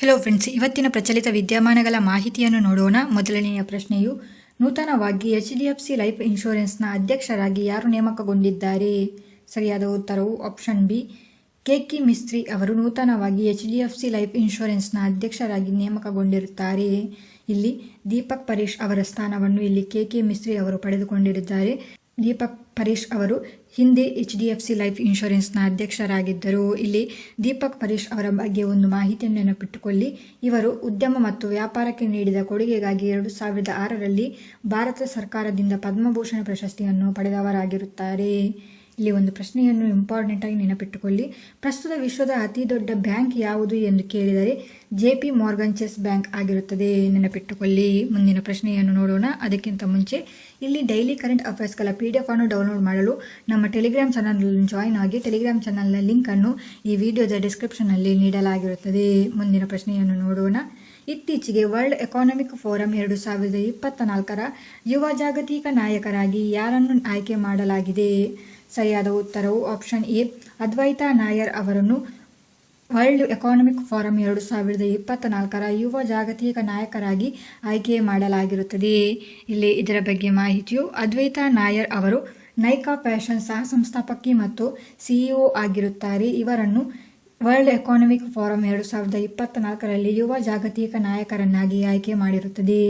Hello friends, ಇವತ್ತಿನ ಪ್ರಚಲಿತ ವಿದ್ಯಮಾನಗಳ ಮಾಹಿತಿಯನ್ನು ನೋಡೋಣ. ಮೊದಲನೆಯ ಪ್ರಶ್ನೆಯು, ನೂತನವಾಗಿ HDFC ಲೈಫ್ ಇನ್ಶೂರೆನ್ಸ್ನ ಅಧ್ಯಕ್ಷರಾಗಿ ಯಾರು ನೇಮಕಗೊಂಡಿದ್ದಾರೆ? ಸರಿಯಾದ ಉತ್ತರವು ಆಪ್ಷನ್ ಬಿ, KK ಮಿಸ್ತ್ರಿ ಅವರು ನೂತನವಾಗಿ HDFC ಲೈಫ್ ಇನ್ಶೂರೆನ್ಸ್ನ ಅಧ್ಯಕ್ಷರಾಗಿ ನೇಮಕಗೊಂಡಿರುತ್ತಾರೆ. ಇಲ್ಲಿ ದೀಪಕ್ ಪರೇಶ್ ಅವರ ಸ್ಥಾನವನ್ನು ಇಲ್ಲಿ KK ಮಿಸ್ತ್ರಿ ಅವರು ಪಡೆದುಕೊಂಡಿದ್ದಾರೆ. ದೀಪಕ್ ಪರೇಶ್ ಅವರು ಹಿಂದೆ HDFC ಲೈಫ್ ಇನ್ಶೂರೆನ್ಸ್ನ ಅಧ್ಯಕ್ಷರಾಗಿದ್ದರು. ಇಲ್ಲಿ ದೀಪಕ್ ಪರೇಶ್ ಅವರ ಬಗ್ಗೆ ಒಂದು ಮಾಹಿತಿಯನ್ನು ನೆನಪಿಟ್ಟುಕೊಳ್ಳಿ. ಇವರು ಉದ್ಯಮ ಮತ್ತು ವ್ಯಾಪಾರಕ್ಕೆ ನೀಡಿದ ಕೊಡುಗೆಗಾಗಿ 2006ರಲ್ಲಿ ಭಾರತ ಸರ್ಕಾರದಿಂದ ಪದ್ಮಭೂಷಣ ಪ್ರಶಸ್ತಿಯನ್ನು ಪಡೆದವರಾಗಿರುತ್ತಾರೆ. ಇಲ್ಲಿ ಒಂದು ಪ್ರಶ್ನೆಯನ್ನು ಇಂಪಾರ್ಟೆಂಟ್ ಆಗಿ ನೆನಪಿಟ್ಟುಕೊಳ್ಳಿ. ಪ್ರಸ್ತುತ ವಿಶ್ವದ ಅತಿ ದೊಡ್ಡ ಬ್ಯಾಂಕ್ ಯಾವುದು ಎಂದು ಕೇಳಿದರೆ JP ಮಾರ್ಗನ್ ಚೆಸ್ ಬ್ಯಾಂಕ್ ಆಗಿರುತ್ತದೆ. ನೆನಪಿಟ್ಟುಕೊಳ್ಳಿ. ಮುಂದಿನ ಪ್ರಶ್ನೆಯನ್ನು ನೋಡೋಣ. ಅದಕ್ಕಿಂತ ಮುಂಚೆ ಇಲ್ಲಿ ಡೈಲಿ ಕರೆಂಟ್ ಅಫೇರ್ಸ್ಗಳ PDF ಅನ್ನು ಡೌನ್ಲೋಡ್ ಮಾಡಲು ನಮ್ಮ ಟೆಲಿಗ್ರಾಮ್ ಚಾನಲ್ನಲ್ಲಿ ಜಾಯಿನ್ ಆಗಿ. ಟೆಲಿಗ್ರಾಮ್ ಚಾನಲ್ನ ಲಿಂಕ್ ಅನ್ನು ಈ ವಿಡಿಯೋದ ಡಿಸ್ಕ್ರಿಪ್ಷನ್ನಲ್ಲಿ ನೀಡಲಾಗಿರುತ್ತದೆ. ಮುಂದಿನ ಪ್ರಶ್ನೆಯನ್ನು ನೋಡೋಣ. ಇತ್ತೀಚೆಗೆ ವರ್ಲ್ಡ್ ಎಕಾನಮಿಕ್ ಫೋರಂ 2024ರ ಯುವ ಜಾಗತಿಕ ನಾಯಕರಾಗಿ ಯಾರನ್ನು ಆಯ್ಕೆ ಮಾಡಲಾಗಿದೆ? ಸರಿಯಾದ ಉತ್ತರವು ಆಪ್ಷನ್ ಎ, ಅದ್ವೈತಾ ನಾಯರ್ ಅವರನ್ನು ವರ್ಲ್ಡ್ ಎಕಾನಮಿಕ್ ಫೋರಂ 2024ರ ಯುವ ಜಾಗತಿಕ ನಾಯಕರಾಗಿ ಆಯ್ಕೆ ಮಾಡಲಾಗಿರುತ್ತದೆ. ಇಲ್ಲಿ ಇದರ ಬಗ್ಗೆ ಮಾಹಿತಿಯು, ಅದ್ವೈತಾ ನಾಯರ್ ಅವರು ನೈಕಾ ಫ್ಯಾಷನ್ ಸಹ ಸಂಸ್ಥಾಪಕಿ ಮತ್ತು CEO ಆಗಿರುತ್ತಾರೆ. ಇವರನ್ನು ವರ್ಲ್ಡ್ ಎಕಾನಮಿಕ್ ಫೋರಂ 2024ರಲ್ಲಿ ಯುವ ಜಾಗತಿಕ ನಾಯಕರನ್ನಾಗಿ ಆಯ್ಕೆ ಮಾಡಿರುತ್ತದೆ.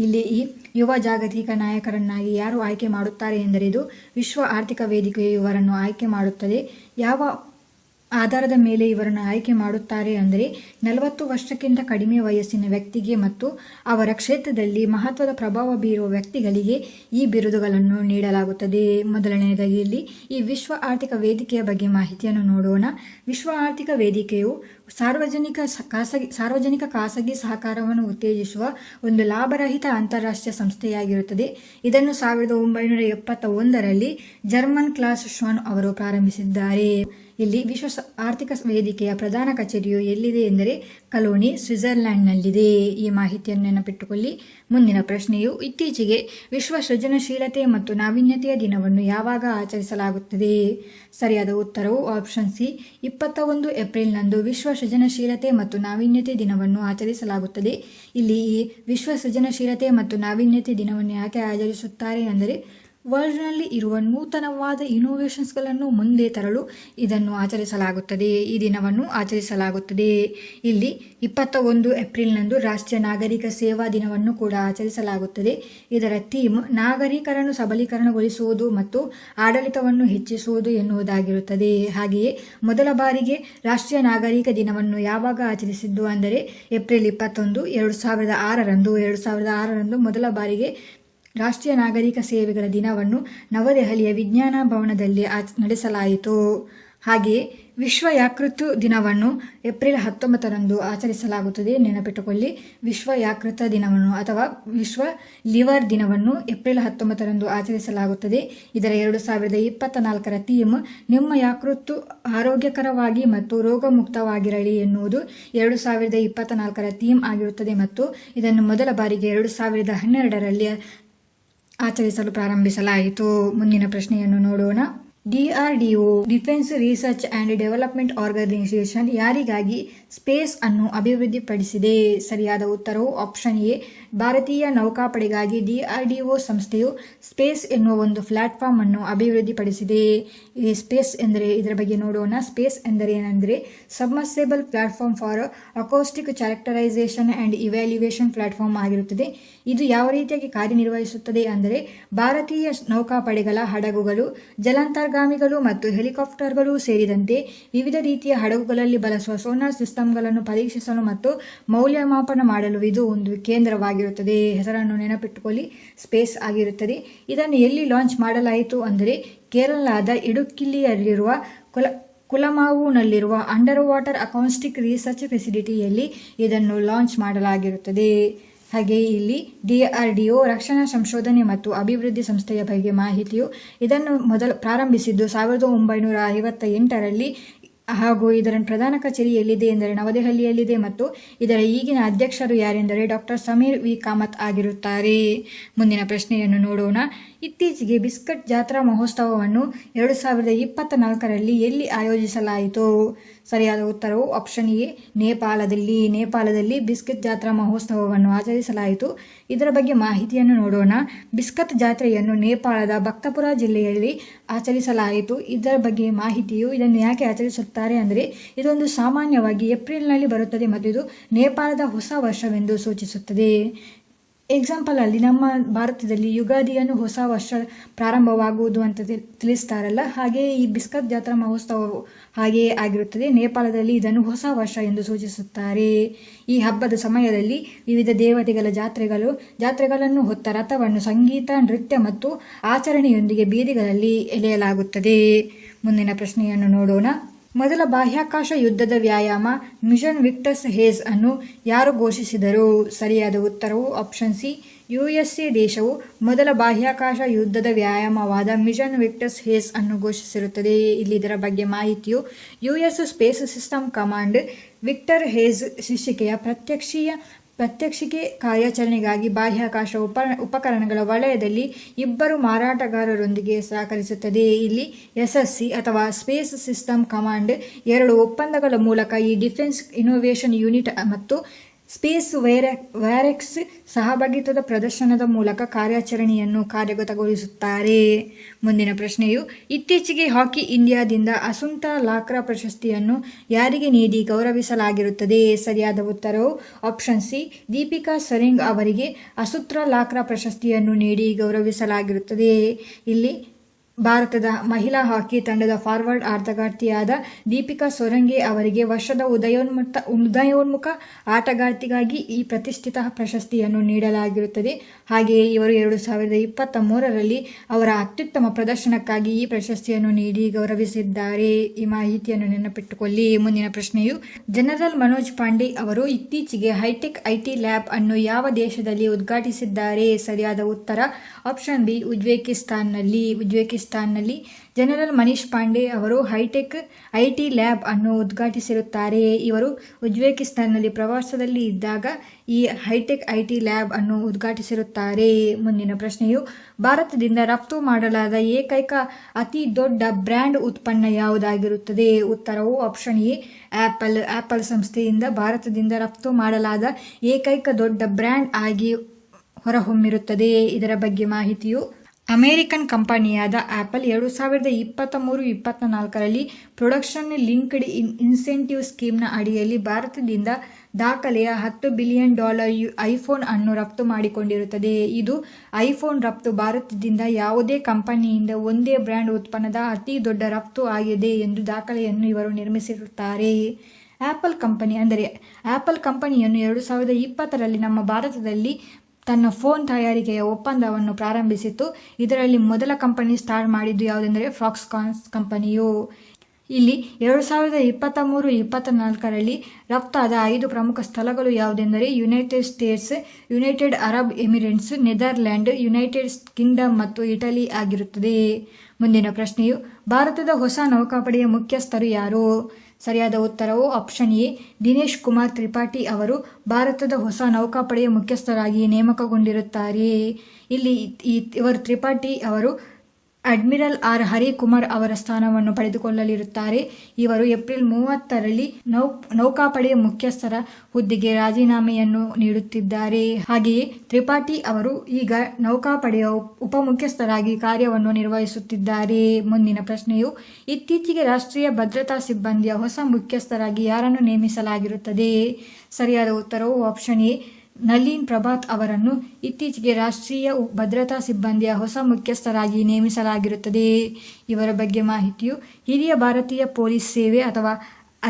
ಇಲ್ಲಿ ಈ ಯುವ ಜಾಗತಿಕ ನಾಯಕರನ್ನಾಗಿ ಯಾರು ಆಯ್ಕೆ ಮಾಡುತ್ತಾರೆ ಎಂದರೆ ಇದು ವಿಶ್ವ ಆರ್ಥಿಕ ವೇದಿಕೆಯು ಇವರನ್ನು ಆಯ್ಕೆ ಮಾಡುತ್ತದೆ. ಯಾವ ಆಧಾರದ ಮೇಲೆ ಇವರನ್ನು ಆಯ್ಕೆ ಮಾಡುತ್ತಾರೆ ಅಂದರೆ 40 ವರ್ಷಕ್ಕಿಂತ ಕಡಿಮೆ ವಯಸ್ಸಿನ ವ್ಯಕ್ತಿಗೆ ಮತ್ತು ಅವರ ಕ್ಷೇತ್ರದಲ್ಲಿ ಮಹತ್ವದ ಪ್ರಭಾವ ಬೀರುವ ವ್ಯಕ್ತಿಗಳಿಗೆ ಈ ಬಿರುದುಗಳನ್ನು ನೀಡಲಾಗುತ್ತದೆ. ಮೊದಲನೆಯದಾಗಿ ಇಲ್ಲಿ ಈ ವಿಶ್ವ ಆರ್ಥಿಕ ವೇದಿಕೆಯ ಬಗ್ಗೆ ಮಾಹಿತಿಯನ್ನು ನೋಡೋಣ. ವಿಶ್ವ ಆರ್ಥಿಕ ವೇದಿಕೆಯು ಸಾರ್ವಜನಿಕ ಖಾಸಗಿ ಸಹಕಾರವನ್ನು ಉತ್ತೇಜಿಸುವ ಒಂದು ಲಾಭರಹಿತ ಅಂತಾರಾಷ್ಟ್ರೀಯ ಸಂಸ್ಥೆಯಾಗಿರುತ್ತದೆ. ಇದನ್ನು 1971ರಲ್ಲಿ ಜರ್ಮನ್ ಕ್ಲಾಸ್ ಶ್ವಾನ್ ಅವರು ಪ್ರಾರಂಭಿಸಿದ್ದಾರೆ. ಇಲ್ಲಿ ವಿಶ್ವ ಆರ್ಥಿಕ ವೇದಿಕೆಯ ಪ್ರಧಾನ ಕಚೇರಿಯು ಎಲ್ಲಿದೆ ಎಂದರೆ ಕಲೋನಿ, ಸ್ವಿಟ್ಜರ್ಲ್ಯಾಂಡ್ನಲ್ಲಿದೆ. ಈ ಮಾಹಿತಿಯನ್ನು ನೆನಪಿಟ್ಟುಕೊಳ್ಳಿ. ಮುಂದಿನ ಪ್ರಶ್ನೆಯು, ಇತ್ತೀಚೆಗೆ ವಿಶ್ವ ಸೃಜನಶೀಲತೆ ಮತ್ತು ನಾವೀನ್ಯತೆಯ ದಿನವನ್ನು ಯಾವಾಗ ಆಚರಿಸಲಾಗುತ್ತದೆ? ಸರಿಯಾದ ಉತ್ತರವು ಆಪ್ಷನ್ ಸಿ, 21 ಏಪ್ರಿಲ್ನಂದು ವಿಶ್ವ ಸೃಜನಶೀಲತೆ ಮತ್ತು ನಾವೀನ್ಯತೆ ದಿನವನ್ನು ಆಚರಿಸಲಾಗುತ್ತದೆ. ಇಲ್ಲಿ ಈ ವಿಶ್ವ ಸೃಜನಶೀಲತೆ ಮತ್ತು ನಾವೀನ್ಯತೆ ದಿನವನ್ನು ಯಾಕೆ ಆಚರಿಸುತ್ತಾರೆ ಅಂದರೆ ವರ್ಲ್ಡ್ನಲ್ಲಿ ಇರುವ ನೂತನವಾದ ಇನೋವೇಷನ್ಸ್ಗಳನ್ನು ಮುಂದೆ ತರಲು ಇದನ್ನು ಆಚರಿಸಲಾಗುತ್ತದೆ. ಈ ದಿನವನ್ನು ಆಚರಿಸಲಾಗುತ್ತದೆ. ಇಲ್ಲಿ 21 ಏಪ್ರಿಲ್ನಂದು ರಾಷ್ಟ್ರೀಯ ನಾಗರಿಕ ಸೇವಾ ದಿನವನ್ನು ಕೂಡ ಆಚರಿಸಲಾಗುತ್ತದೆ. ಇದರ ಥೀಮ್ ನಾಗರಿಕರನ್ನು ಸಬಲೀಕರಣಗೊಳಿಸುವುದು ಮತ್ತು ಆಡಳಿತವನ್ನು ಹೆಚ್ಚಿಸುವುದು ಎನ್ನುವುದಾಗಿರುತ್ತದೆ. ಹಾಗೆಯೇ ಮೊದಲ ಬಾರಿಗೆ ರಾಷ್ಟ್ರೀಯ ನಾಗರಿಕ ದಿನವನ್ನು ಯಾವಾಗ ಆಚರಿಸಿದ್ದು ಅಂದರೆ ಏಪ್ರಿಲ್ 21, 2006ರಂದು ಮೊದಲ ಬಾರಿಗೆ ರಾಷ್ಟ್ರೀಯ ನಾಗರಿಕ ಸೇವೆಗಳ ದಿನವನ್ನು ನವದೆಹಲಿಯ ವಿಜ್ಞಾನ ಭವನದಲ್ಲಿ ನಡೆಸಲಾಯಿತು. ಹಾಗೆಯೇ ವಿಶ್ವ ಯಕೃತ್ತು ದಿನವನ್ನು ಏಪ್ರಿಲ್ 19ರಂದು ಆಚರಿಸಲಾಗುತ್ತದೆ. ನೆನಪಿಟ್ಟುಕೊಳ್ಳಿ. ವಿಶ್ವ ಯಕೃತ ದಿನವನ್ನು ಅಥವಾ ವಿಶ್ವ ಲಿವರ್ ದಿನವನ್ನು ಏಪ್ರಿಲ್ 19ರಂದು ಆಚರಿಸಲಾಗುತ್ತದೆ. ಇದರ 2024ರ ಥೀಮ್ ನಿಮ್ಮ ಯಕೃತ್ತು ಆರೋಗ್ಯಕರವಾಗಿ ಮತ್ತು ರೋಗಮುಕ್ತವಾಗಿರಲಿ ಎನ್ನುವುದು 2024ರ ಥೀಮ್ ಆಗಿರುತ್ತದೆ ಮತ್ತು ಇದನ್ನು ಮೊದಲ ಬಾರಿಗೆ 2012ರಲ್ಲಿ ಆಚರಿಸಲು ಪ್ರಾರಂಭಿಸಲಾಯಿತು. ಮುಂದಿನ ಪ್ರಶ್ನೆಯನ್ನು ನೋಡೋಣ. DRDO defence research and development organisation ಯಾರಿಗಾಗಿ ಸ್ಪೇಸ್ ಅನ್ನು ಅಭಿವೃದ್ಧಿಪಡಿಸಿದೆ? ಸರಿಯಾದ ಉತ್ತರವು ಆಪ್ಷನ್ ಎ, ಭಾರತೀಯ ನೌಕಾಪಡೆಗಾಗಿ DRDO ಸಂಸ್ಥೆಯು ಸ್ಪೇಸ್ ಎನ್ನುವ ಒಂದು ಪ್ಲಾಟ್ಫಾರ್ಮ್ ಅನ್ನು ಅಭಿವೃದ್ಧಿಪಡಿಸಿದೆ. ಈ ಸ್ಪೇಸ್ ಎಂದರೆ ಇದರ ಬಗ್ಗೆ ನೋಡೋಣ. ಸ್ಪೇಸ್ ಎಂದರೆ ಏನೆಂದರೆ submersible platform for acoustic characterisation and evaluation platform ಆಗಿರುತ್ತದೆ. ಇದು ಯಾವ ರೀತಿಯಾಗಿ ಕಾರ್ಯನಿರ್ವಹಿಸುತ್ತದೆ ಅಂದರೆ ಭಾರತೀಯ ನೌಕಾಪಡೆಗಳ ಹಡಗುಗಳು, ಜಲಾಂತರ್ಗಾಮಿಗಳು ಮತ್ತು ಹೆಲಿಕಾಪ್ಟರ್ಗಳು ಸೇರಿದಂತೆ ವಿವಿಧ ರೀತಿಯ ಹಡಗುಗಳಲ್ಲಿ ಬಳಸುವ ಸೋನಾರ್ ಸಿಸ್ಟಮ್ಗಳನ್ನು ಪರೀಕ್ಷಿಸಲು ಮತ್ತು ಮೌಲ್ಯಮಾಪನ ಮಾಡಲು ಇದು ಒಂದು ಕೇಂದ್ರವಾಗಿರುತ್ತದೆ. ಹೆಸರನ್ನು ನೆನಪಿಟ್ಟುಕೊಳ್ಳಿ, ಸ್ಪೇಸ್ ಆಗಿರುತ್ತದೆ. ಇದನ್ನು ಎಲ್ಲಿ ಲಾಂಚ್ ಮಾಡಲಾಯಿತು ಅಂದರೆ ಕೇರಳದ ಇಡುಕ್ಕಿಯಲ್ಲಿರುವ ಕುಲಮಾವುನಲ್ಲಿರುವ ಅಂಡರ್ ವಾಟರ್ ಅಕೌಸ್ಟಿಕ್ ರಿಸರ್ಚ್ ಫೆಸಿಲಿಟಿಯಲ್ಲಿ ಇದನ್ನು ಲಾಂಚ್ ಮಾಡಲಾಗಿರುತ್ತದೆ. ಹಾಗೆಯೇ ಇಲ್ಲಿ DRDO ರಕ್ಷಣಾ ಸಂಶೋಧನೆ ಮತ್ತು ಅಭಿವೃದ್ಧಿ ಸಂಸ್ಥೆಯ ಬಗ್ಗೆ ಮಾಹಿತಿಯು ಇದನ್ನು ಪ್ರಾರಂಭಿಸಿದ್ದು 1958ರಲ್ಲಿ ಹಾಗೂ ಇದರ ಪ್ರಧಾನ ಕಚೇರಿ ಎಲ್ಲಿದೆ ಎಂದರೆ ನವದೆಹಲಿಯಲ್ಲಿದೆ ಮತ್ತು ಇದರ ಈಗಿನ ಅಧ್ಯಕ್ಷರು ಯಾರೆಂದರೆ ಡಾಕ್ಟರ್ ಸಮೀರ್ ವಿ ಕಾಮತ್ ಆಗಿರುತ್ತಾರೆ. ಮುಂದಿನ ಪ್ರಶ್ನೆಯನ್ನು ನೋಡೋಣ. ಇತ್ತೀಚೆಗೆ ಬಿಸ್ಕಟ್ ಜಾತ್ರಾ ಮಹೋತ್ಸವವನ್ನು 2024ರಲ್ಲಿ ಎಲ್ಲಿ ಆಯೋಜಿಸಲಾಯಿತು? ಸರಿಯಾದ ಉತ್ತರವು ಆಪ್ಷನ್ ಎ ನೇಪಾಳದಲ್ಲಿ ಬಿಸ್ಕತ್ ಜಾತ್ರಾ ಮಹೋತ್ಸವವನ್ನು ಆಚರಿಸಲಾಯಿತು. ಇದರ ಬಗ್ಗೆ ಮಾಹಿತಿಯನ್ನು ನೋಡೋಣ. ಬಿಸ್ಕತ್ ಜಾತ್ರೆಯನ್ನು ನೇಪಾಳದ ಭಕ್ತಪುರ ಜಿಲ್ಲೆಯಲ್ಲಿ ಆಚರಿಸಲಾಯಿತು. ಇದರ ಬಗ್ಗೆ ಮಾಹಿತಿಯು ಇದನ್ನು ಯಾಕೆ ಆಚರಿಸುತ್ತಾರೆ ಅಂದರೆ ಇದೊಂದು ಸಾಮಾನ್ಯವಾಗಿ ಏಪ್ರಿಲ್ನಲ್ಲಿ ಬರುತ್ತದೆ ಮತ್ತು ಇದು ನೇಪಾಳದ ಹೊಸ ವರ್ಷವೆಂದು ಸೂಚಿಸುತ್ತದೆ. ಎಕ್ಸಾಂಪಲ್ ಅಲ್ಲಿ ನಮ್ಮ ಭಾರತದಲ್ಲಿ ಯುಗಾದಿಯನ್ನು ಹೊಸ ವರ್ಷ ಪ್ರಾರಂಭವಾಗುವುದು ಅಂತ ತಿಳಿಸ್ತಾರಲ್ಲ, ಹಾಗೆ ಈ ಬಿಸ್ಕತ್ ಜಾತ್ರಾ ಮಹೋತ್ಸವವು ಹಾಗೆಯೇ ಆಗಿರುತ್ತದೆ. ನೇಪಾಳದಲ್ಲಿ ಇದನ್ನು ಹೊಸ ವರ್ಷ ಎಂದು ಸೂಚಿಸುತ್ತಾರೆ. ಈ ಹಬ್ಬದ ಸಮಯದಲ್ಲಿ ವಿವಿಧ ದೇವತೆಗಳ ಜಾತ್ರೆಗಳನ್ನು ಹೊತ್ತ ರಥವನ್ನು ಸಂಗೀತ, ನೃತ್ಯ ಮತ್ತು ಆಚರಣೆಯೊಂದಿಗೆ ಬೀದಿಗಳಲ್ಲಿ ಎಳೆಯಲಾಗುತ್ತದೆ. ಮುಂದಿನ ಪ್ರಶ್ನೆಯನ್ನು ನೋಡೋಣ. ಮೊದಲ ಬಾಹ್ಯಾಕಾಶ ಯುದ್ಧದ ವ್ಯಾಯಾಮ ಮಿಷನ್ ವಿಕ್ಟಸ್ ಹೇಜ್ ಅನ್ನು ಯಾರು ಘೋಷಿಸಿದರು? ಸರಿಯಾದ ಉತ್ತರವು ಆಪ್ಷನ್ ಸಿ, USA ದೇಶವು ಮೊದಲ ಬಾಹ್ಯಾಕಾಶ ಯುದ್ಧದ ವ್ಯಾಯಾಮವಾದ ಮಿಷನ್ ವಿಕ್ಟಸ್ ಹೇಜ್ ಅನ್ನು ಘೋಷಿಸಿರುತ್ತದೆ. ಇಲ್ಲಿ ಇದರ ಬಗ್ಗೆ ಮಾಹಿತಿಯು US space system command Victor haze ಶೀರ್ಷಿಕೆಯ ಪ್ರಾತ್ಯಕ್ಷಿಕೆ ಕಾರ್ಯಾಚರಣೆಗಾಗಿ ಬಾಹ್ಯಾಕಾಶ ಉಪಕರಣಗಳ ವಲಯದಲ್ಲಿ ಇಬ್ಬರು ಮಾರಾಟಗಾರರೊಂದಿಗೆ ಸಹಕರಿಸುತ್ತದೆ. ಇಲ್ಲಿ SSC ಅಥವಾ ಸ್ಪೇಸ್ ಸಿಸ್ಟಮ್ ಕಮಾಂಡ್ 2 ಒಪ್ಪಂದಗಳ ಮೂಲಕ ಈ ಡಿಫೆನ್ಸ್ ಇನ್ನೋವೇಷನ್ ಯೂನಿಟ್ ಮತ್ತು ಸ್ಪೇಸ್ ವ್ಯಾರೆಕ್ಸ್ ಸಹಭಾಗಿತ್ವದ ಪ್ರದರ್ಶನದ ಮೂಲಕ ಕಾರ್ಯಾಚರಣೆಯನ್ನು ಕಾರ್ಯಗತಗೊಳಿಸುತ್ತಾರೆ. ಮುಂದಿನ ಪ್ರಶ್ನೆಯು ಇತ್ತೀಚೆಗೆ ಹಾಕಿ ಇಂಡಿಯಾದಿಂದ ಅಸುಂತಾ ಲಾಕ್ರಾ ಪ್ರಶಸ್ತಿಯನ್ನು ಯಾರಿಗೆ ನೀಡಿ ಗೌರವಿಸಲಾಗಿರುತ್ತದೆ? ಸರಿಯಾದ ಉತ್ತರವು ಆಪ್ಷನ್ ಸಿ, ದೀಪಿಕಾ ಸರಿಂಗ್ ಅವರಿಗೆ ಅಸುಂತಾ ಲಾಕ್ರಾ ಪ್ರಶಸ್ತಿಯನ್ನು ನೀಡಿ ಗೌರವಿಸಲಾಗಿರುತ್ತದೆ. ಇಲ್ಲಿ ಭಾರತದ ಮಹಿಳಾ ಹಾಕಿ ತಂಡದ ಫಾರ್ವರ್ಡ್ ಆಟಗಾರ್ತಿಯಾದ ದೀಪಿಕಾ ಸೊರಂಗಿ ಅವರಿಗೆ ವರ್ಷದ ಉದಯೋನ್ಮುಖ ಆಟಗಾರ್ತಿಗಾಗಿ ಈ ಪ್ರತಿಷ್ಠಿತ ಪ್ರಶಸ್ತಿಯನ್ನು ನೀಡಲಾಗಿರುತ್ತದೆ. ಹಾಗೆಯೇ ಇವರು 2023ರಲ್ಲಿ ಅವರ ಅತ್ಯುತ್ತಮ ಪ್ರದರ್ಶನಕ್ಕಾಗಿ ಈ ಪ್ರಶಸ್ತಿಯನ್ನು ನೀಡಿ ಗೌರವಿಸಿದ್ದಾರೆ. ಈ ಮಾಹಿತಿಯನ್ನು ನೆನಪಿಟ್ಟುಕೊಳ್ಳಿ. ಮುಂದಿನ ಪ್ರಶ್ನೆಯು ಜನರಲ್ ಮನೋಜ್ ಪಾಂಡೆ ಅವರು ಇತ್ತೀಚೆಗೆ ಹೈಟೆಕ್ IT ಲ್ಯಾಬ್ ಅನ್ನು ಯಾವ ದೇಶದಲ್ಲಿ ಉದ್ಘಾಟಿಸಿದ್ದಾರೆ? ಸರಿಯಾದ ಉತ್ತರ ಆಪ್ಷನ್ ಬಿ, ಉಜ್ಬೇಕಿಸ್ತಾನ್ನಲ್ಲಿ ಜನರಲ್ ಮನೀಶ್ ಪಾಂಡೆ ಅವರು ಹೈಟೆಕ್ IT ಲ್ಯಾಬ್ ಅನ್ನು ಉದ್ಘಾಟಿಸಿರುತ್ತಾರೆ. ಇವರು ಉಜ್ಬೇಕಿಸ್ತಾನ್ನಲ್ಲಿ ಪ್ರವಾಸದಲ್ಲಿ ಇದ್ದಾಗ ಈ ಹೈಟೆಕ್ IT ಲ್ಯಾಬ್ ಅನ್ನು ಉದ್ಘಾಟಿಸಿರುತ್ತಾರೆ. ಮುಂದಿನ ಪ್ರಶ್ನೆಯು ಭಾರತದಿಂದ ರಫ್ತು ಮಾಡಲಾದ ಏಕೈಕ ಅತಿ ದೊಡ್ಡ ಬ್ರ್ಯಾಂಡ್ ಉತ್ಪನ್ನ ಯಾವುದಾಗಿರುತ್ತದೆ? ಉತ್ತರವು ಆಪ್ಷನ್ ಎ, ಆಪಲ್ ಸಂಸ್ಥೆಯಿಂದ ಭಾರತದಿಂದ ರಫ್ತು ಮಾಡಲಾದ ಏಕೈಕ ದೊಡ್ಡ ಬ್ರ್ಯಾಂಡ್ ಆಗಿ ಹೊರಹೊಮ್ಮಿರುತ್ತದೆ. ಇದರ ಬಗ್ಗೆ ಮಾಹಿತಿಯು ಅಮೆರಿಕನ್ ಕಂಪನಿಯಾದ ಆಪಲ್ 2023-24ರಲ್ಲಿ ಪ್ರೊಡಕ್ಷನ್ ಲಿಂಕ್ಡ್ ಇನ್ಸೆಂಟಿವ್ ಸ್ಕೀಮ್ನ ಅಡಿಯಲ್ಲಿ ಭಾರತದಿಂದ ದಾಖಲೆಯ $10 ಬಿಲಿಯನ್ ಐಫೋನ್ ಅನ್ನು ರಫ್ತು ಮಾಡಿಕೊಂಡಿರುತ್ತದೆ. ಇದು ಐಫೋನ್ ರಫ್ತು ಭಾರತದಿಂದ ಯಾವುದೇ ಕಂಪನಿಯಿಂದ ಒಂದೇ ಬ್ರ್ಯಾಂಡ್ ಉತ್ಪನ್ನದ ಅತಿ ದೊಡ್ಡ ರಫ್ತು ಆಗಿದೆ ಎಂದು ದಾಖಲೆಯನ್ನು ಇವರು ನಿರ್ಮಿಸಿರುತ್ತಾರೆ. ಆಪಲ್ ಕಂಪನಿಯನ್ನು 2020ರಲ್ಲಿ ನಮ್ಮ ಭಾರತದಲ್ಲಿ ತನ್ನ ಫೋನ್ ತಯಾರಿಕೆಯ ಒಪ್ಪಂದವನ್ನು ಪ್ರಾರಂಭಿಸಿತು. ಇದರಲ್ಲಿ ಮೊದಲ ಕಂಪನಿ ಸ್ಟಾರ್ಟ್ ಮಾಡಿದ್ದು ಯಾವುದೆಂದರೆ ಫಾಕ್ಸ್ಕಾನ್ ಕಂಪನಿಯು. ಇಲ್ಲಿ 2023-24ರಲ್ಲಿ ರಫ್ತಾದ 5 ಪ್ರಮುಖ ಸ್ಥಳಗಳು ಯಾವುದೆಂದರೆ United States, United Arab Emirates, Netherland, United Kingdom ಮತ್ತು ಇಟಲಿ ಆಗಿರುತ್ತದೆ. ಮುಂದಿನ ಪ್ರಶ್ನೆಯು ಭಾರತದ ಹೊಸ ನೌಕಾಪಡೆಯ ಮುಖ್ಯಸ್ಥರು ಯಾರು? ಸರಿಯಾದ ಉತ್ತರವು ಆಪ್ಷನ್ ಎ, ದಿನೇಶ್ ಕುಮಾರ್ ತ್ರಿಪಾಠಿ ಅವರು ಭಾರತದ ಹೊಸ ನೌಕಾಪಡೆಯ ಮುಖ್ಯಸ್ಥರಾಗಿ ನೇಮಕಗೊಂಡಿರುತ್ತಾರೆ. ಇಲ್ಲಿ ಇವರು ತ್ರಿಪಾಠಿ ಅವರು ಅಡ್ಮಿರಲ್ ಆರ್ ಹರಿಕುಮಾರ್ ಅವರ ಸ್ಥಾನವನ್ನು ಪಡೆದುಕೊಳ್ಳಲಿರುತ್ತಾರೆ. ಇವರು ಏಪ್ರಿಲ್ 30ರಲ್ಲಿ ನೌಕಾಪಡೆಯ ಮುಖ್ಯಸ್ಥರ ಹುದ್ದೆಗೆ ರಾಜೀನಾಮೆಯನ್ನು ನೀಡುತ್ತಿದ್ದಾರೆ. ಹಾಗೆಯೇ ತ್ರಿಪಾಠಿ ಅವರು ಈಗ ನೌಕಾಪಡೆಯ ಉಪಮುಖ್ಯಸ್ಥರಾಗಿ ಕಾರ್ಯವನ್ನು ನಿರ್ವಹಿಸುತ್ತಿದ್ದಾರೆ. ಮುಂದಿನ ಪ್ರಶ್ನೆಯು ಇತ್ತೀಚೆಗೆ ರಾಷ್ಟ್ರೀಯ ಭದ್ರತಾ ಸಿಬ್ಬಂದಿಯ ಹೊಸ ಮುಖ್ಯಸ್ಥರಾಗಿ ಯಾರನ್ನು ನೇಮಿಸಲಾಗಿರುತ್ತದೆ? ಸರಿಯಾದ ಉತ್ತರವು ಆಪ್ಷನ್ ಎ, ನಳಿನ್ ಪ್ರಭಾತ್ ಅವರನ್ನು ಇತ್ತೀಚೆಗೆ ರಾಷ್ಟ್ರೀಯ ಭದ್ರತಾ ಸಿಬ್ಬಂದಿಯ ಹೊಸ ಮುಖ್ಯಸ್ಥರಾಗಿ ನೇಮಿಸಲಾಗಿರುತ್ತದೆ. ಇವರ ಬಗ್ಗೆ ಮಾಹಿತಿಯು ಹಿರಿಯ ಭಾರತೀಯ ಪೊಲೀಸ್ ಸೇವೆ ಅಥವಾ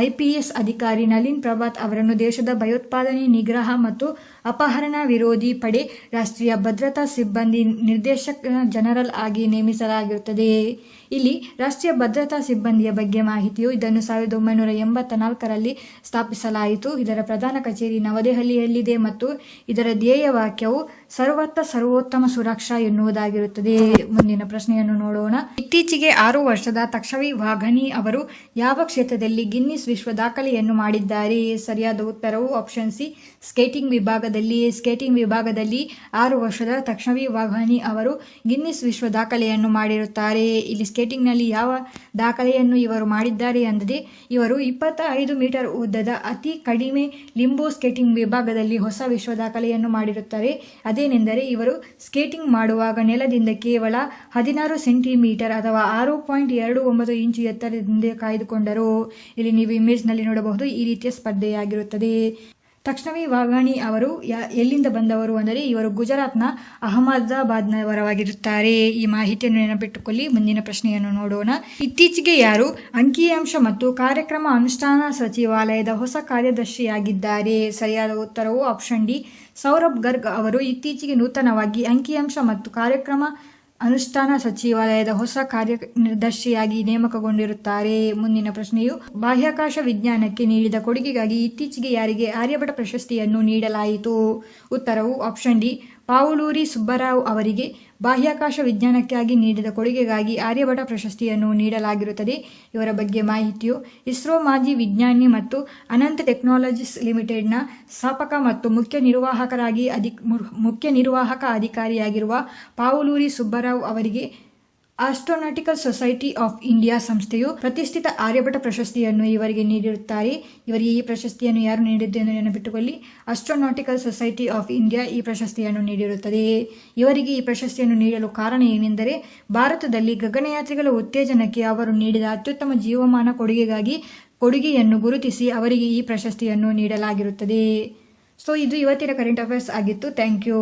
IPS ಅಧಿಕಾರಿ ನಳಿನ್ ಪ್ರಭಾತ್ ಅವರನ್ನು ದೇಶದ ಭಯೋತ್ಪಾದನೆ ನಿಗ್ರಹ ಮತ್ತು ಅಪಹರಣ ವಿರೋಧಿ ಪಡೆ ರಾಷ್ಟ್ರೀಯ ಭದ್ರತಾ ಸಿಬ್ಬಂದಿ ನಿರ್ದೇಶಕ ಜನರಲ್ ಆಗಿ ನೇಮಿಸಲಾಗಿರುತ್ತದೆ. ಇಲ್ಲಿ ರಾಷ್ಟ್ರೀಯ ಭದ್ರತಾ ಸಿಬ್ಬಂದಿಯ ಬಗ್ಗೆ ಮಾಹಿತಿಯು ಇದನ್ನು 1984ರಲ್ಲಿ ಸ್ಥಾಪಿಸಲಾಯಿತು. ಇದರ ಪ್ರಧಾನ ಕಚೇರಿ ನವದೆಹಲಿಯಲ್ಲಿದೆ ಮತ್ತು ಇದರ ಧ್ಯೇಯ ವಾಕ್ಯವು ಸರ್ವೋತ್ತಮ ಸುರಕ್ಷಾ ಎನ್ನುವುದಾಗಿರುತ್ತದೆ. ಮುಂದಿನ ಪ್ರಶ್ನೆಯನ್ನು ನೋಡೋಣ. ಇತ್ತೀಚೆಗೆ 6 ವರ್ಷದ ತಕ್ಷವಿ ವಾಘನಿ ಅವರು ಯಾವ ಕ್ಷೇತ್ರದಲ್ಲಿ ಗಿನ್ನಿಸ್ ವಿಶ್ವ ದಾಖಲೆಯನ್ನು ಮಾಡಿದ್ದಾರೆ? ಸರಿಯಾದ ಉತ್ತರವು ಆಪ್ಷನ್ ಸಿ, ಸ್ಕೇಟಿಂಗ್ ವಿಭಾಗದಲ್ಲಿ 6 ವರ್ಷದ ತಕ್ಷವಿ ವಾಘನಿ ಅವರು ಗಿನ್ನಿಸ್ ವಿಶ್ವ ದಾಖಲೆಯನ್ನು ಮಾಡಿರುತ್ತಾರೆ. ಇಲ್ಲಿ ಸ್ಕೇಟಿಂಗ್ನಲ್ಲಿ ಯಾವ ದಾಖಲೆಯನ್ನು ಇವರು ಮಾಡಿದ್ದಾರೆ ಅಂದರೆ ಇವರು 25 ಮೀಟರ್ ಉದ್ದದ ಅತಿ ಕಡಿಮೆ ಲಿಂಬೋ ಸ್ಕೇಟಿಂಗ್ ವಿಭಾಗದಲ್ಲಿ ಹೊಸ ವಿಶ್ವ ದಾಖಲೆಯನ್ನು ಮಾಡಿರುತ್ತಾರೆ. ಅದೇನೆಂದರೆ ಇವರು ಸ್ಕೇಟಿಂಗ್ ಮಾಡುವಾಗ ನೆಲದಿಂದ ಕೇವಲ 16 ಸೆಂಟಿಮೀಟರ್ ಅಥವಾ 6.29 ಇಂಚು ಎತ್ತರದಿಂದ ಕಾಯ್ದುಕೊಂಡರು. ಇಲ್ಲಿ ನೀವು ಇಮೇಜ್ನಲ್ಲಿ ನೋಡಬಹುದು, ಈ ರೀತಿಯ ಸ್ಪರ್ಧೆಯಾಗಿರುತ್ತದೆ. ತಕ್ಷಣವೇ ವಾಘಾಣಿ ಅವರು ಎಲ್ಲಿಂದ ಬಂದವರು ಅಂದರೆ ಇವರು ಗುಜರಾತ್ನ ಅಹಮದಾಬಾದ್ನವರಾಗಿರುತ್ತಾರೆ. ಈ ಮಾಹಿತಿಯನ್ನು ನೆನಪಿಟ್ಟುಕೊಳ್ಳಿ. ಮುಂದಿನ ಪ್ರಶ್ನೆಯನ್ನು ನೋಡೋಣ. ಇತ್ತೀಚೆಗೆ ಯಾರು ಅಂಕಿಅಂಶ ಮತ್ತು ಕಾರ್ಯಕ್ರಮ ಅನುಷ್ಠಾನ ಸಚಿವಾಲಯದ ಹೊಸ ಕಾರ್ಯದರ್ಶಿಯಾಗಿದ್ದಾರೆ? ಸರಿಯಾದ ಉತ್ತರವು ಆಪ್ಷನ್ ಡಿ, ಸೌರಭ್ ಗರ್ಗ್ ಅವರು ಇತ್ತೀಚೆಗೆ ನೂತನವಾಗಿ ಅಂಕಿಅಂಶ ಮತ್ತು ಕಾರ್ಯಕ್ರಮ ಅನುಷ್ಠಾನ ಸಚಿವಾಲಯದ ಹೊಸ ಕಾರ್ಯದರ್ಶಿಯಾಗಿ ನೇಮಕಗೊಂಡಿರುತ್ತಾರೆ. ಮುಂದಿನ ಪ್ರಶ್ನೆಯು ಬಾಹ್ಯಾಕಾಶ ವಿಜ್ಞಾನಕ್ಕೆ ನೀಡಿದ ಕೊಡುಗೆಗಾಗಿ ಇತ್ತೀಚೆಗೆ ಯಾರಿಗೆ ಆರ್ಯಭಟ ಪ್ರಶಸ್ತಿಯನ್ನು ನೀಡಲಾಯಿತು? ಉತ್ತರವು ಆಪ್ಷನ್ ಡಿ, ಪಾವುಲೂರಿ ಸುಬ್ಬರಾವ್ ಅವರಿಗೆ ಬಾಹ್ಯಾಕಾಶ ವಿಜ್ಞಾನಕ್ಕಾಗಿ ನೀಡಿದ ಕೊಡುಗೆಗಾಗಿ ಆರ್ಯಭಟ ಪ್ರಶಸ್ತಿಯನ್ನು ನೀಡಲಾಗಿರುತ್ತದೆ. ಇವರ ಬಗ್ಗೆ ಮಾಹಿತಿಯು ಇಸ್ರೋ ಮಾಜಿ ವಿಜ್ಞಾನಿ ಮತ್ತು ಅನಂತ್ ಟೆಕ್ನಾಲಜೀಸ್ ಲಿಮಿಟೆಡ್ನ ಸ್ಥಾಪಕ ಮತ್ತು ಮುಖ್ಯ ನಿರ್ವಾಹಕ ಅಧಿಕಾರಿಯಾಗಿರುವ ಪಾವುಲೂರಿ ಸುಬ್ಬರಾವ್ ಅವರಿಗೆ ಆಸ್ಟ್ರೋನಾಟಿಕಲ್ ಸೊಸೈಟಿ ಆಫ್ ಇಂಡಿಯಾ ಸಂಸ್ಥೆಯು ಪ್ರತಿಷ್ಠಿತ ಆರ್ಯಭಟ ಪ್ರಶಸ್ತಿಯನ್ನು ಇವರಿಗೆ ನೀಡಿರುತ್ತಾರೆ. ಇವರಿಗೆ ಈ ಪ್ರಶಸ್ತಿಯನ್ನು ಯಾರು ನೀಡಿದ್ದೆಂದು ನೆನಪಿಟ್ಟುಕೊಳ್ಳಿ. ಆಸ್ಟ್ರೋನಾಟಿಕಲ್ ಸೊಸೈಟಿ ಆಫ್ ಇಂಡಿಯಾ ಈ ಪ್ರಶಸ್ತಿಯನ್ನು ನೀಡಿರುತ್ತದೆ. ಇವರಿಗೆ ಈ ಪ್ರಶಸ್ತಿಯನ್ನು ನೀಡಲು ಕಾರಣ ಏನೆಂದರೆ ಭಾರತದಲ್ಲಿ ಗಗನಯಾತ್ರಿಗಳ ಉತ್ತೇಜನಕ್ಕೆ ಅವರು ನೀಡಿದ ಅತ್ಯುತ್ತಮ ಜೀವಮಾನ ಕೊಡುಗೆಯನ್ನು ಗುರುತಿಸಿ ಅವರಿಗೆ ಈ ಪ್ರಶಸ್ತಿಯನ್ನು ನೀಡಲಾಗಿರುತ್ತದೆ. ಸೊ ಇದು ಇವತ್ತಿನ ಕರೆಂಟ್ ಅಫೇರ್ಸ್ ಆಗಿತ್ತು. Thank you.